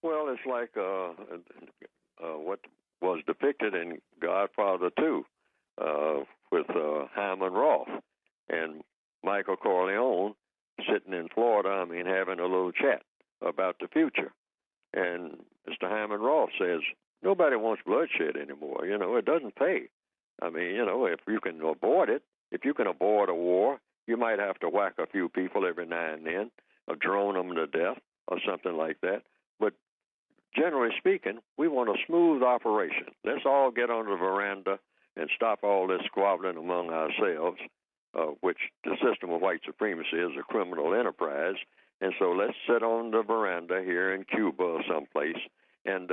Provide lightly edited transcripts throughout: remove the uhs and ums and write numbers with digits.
Well, it's like what was depicted in Godfather 2 with Hyman Roth and Michael Corleone sitting in Florida, having a little chat about the future. And Mr. Hyman Roth says, nobody wants bloodshed anymore. It doesn't pay. If you can avoid it, if you can avoid a war, you might have to whack a few people every now and then or drone them to death or something like that. But generally speaking, we want a smooth operation. Let's all get on the veranda and stop all this squabbling among ourselves, which the system of white supremacy is a criminal enterprise. And so let's sit on the veranda here in Cuba or someplace, and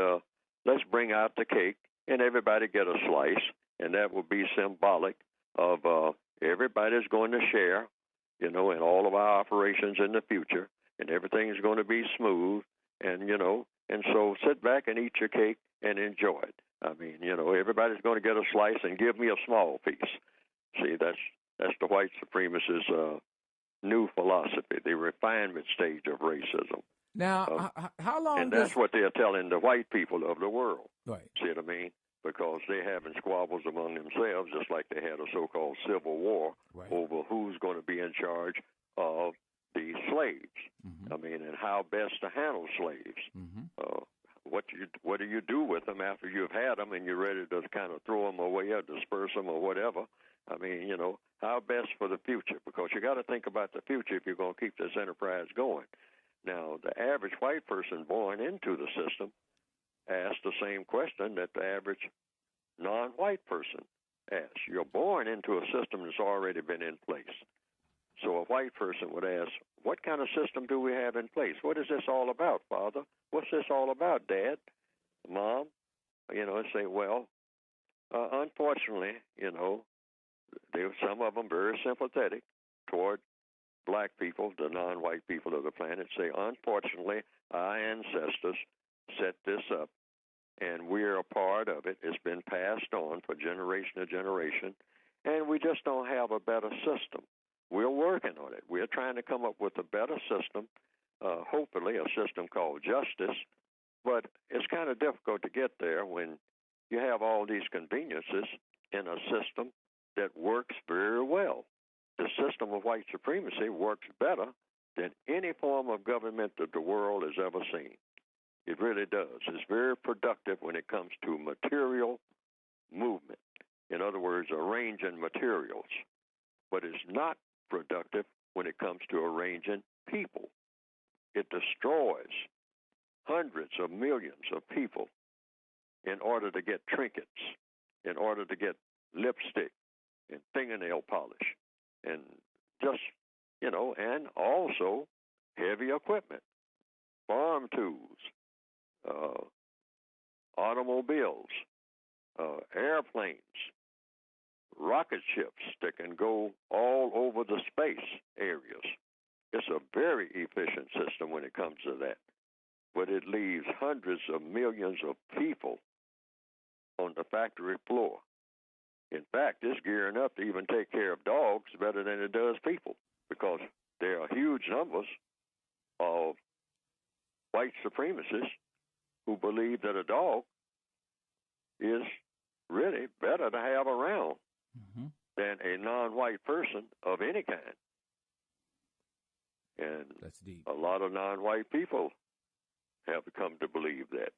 let's bring out the cake, and everybody get a slice, and that will be symbolic of everybody's going to share, in all of our operations in the future, and everything's going to be smooth, and so sit back and eat your cake and enjoy it. Everybody's going to get a slice and give me a small piece. See, that's the white supremacists' new philosophy, the refinement stage of racism. Now, how long? And that's what they're telling the white people of the world. Right. See what I mean? Because they're having squabbles among themselves, just like they had a so-called civil war over who's going to be in charge of the slaves. Mm-hmm. And how best to handle slaves. Mm-hmm. What do you do with them after you've had them and you're ready to kind of throw them away or disperse them or whatever? How best for the future? Because you got to think about the future if you're going to keep this enterprise going. Now, the average white person born into the system asks the same question that the average non-white person asks. You're born into a system that's already been in place. So a white person would ask, what kind of system do we have in place? What is this all about, Father? What's this all about, Dad, Mom? And say, well, unfortunately, some of them very sympathetic toward black people, the non-white people of the planet, say, unfortunately, our ancestors set this up, and we're a part of it. It's been passed on for generation to generation, and we just don't have a better system. We're working on it. We're trying to come up with a better system, hopefully a system called justice, but it's kind of difficult to get there when you have all these conveniences in a system that works very well. The system of white supremacy works better than any form of government that the world has ever seen. It really does. It's very productive when it comes to material movement. In other words, arranging materials. But it's not productive when it comes to arranging people. It destroys hundreds of millions of people in order to get trinkets, in order to get lipstick and fingernail polish, and just, and also heavy equipment, farm tools, automobiles, airplanes, rocket ships that can go all over the space areas. It's a very efficient system when it comes to that. But it leaves hundreds of millions of people on the factory floor. In fact, it's gearing up to even take care of dogs better than it does people, because there are huge numbers of white supremacists who believe that a dog is really better to have around than a non-white person of any kind. And that's deep. A lot of non-white people have come to believe that.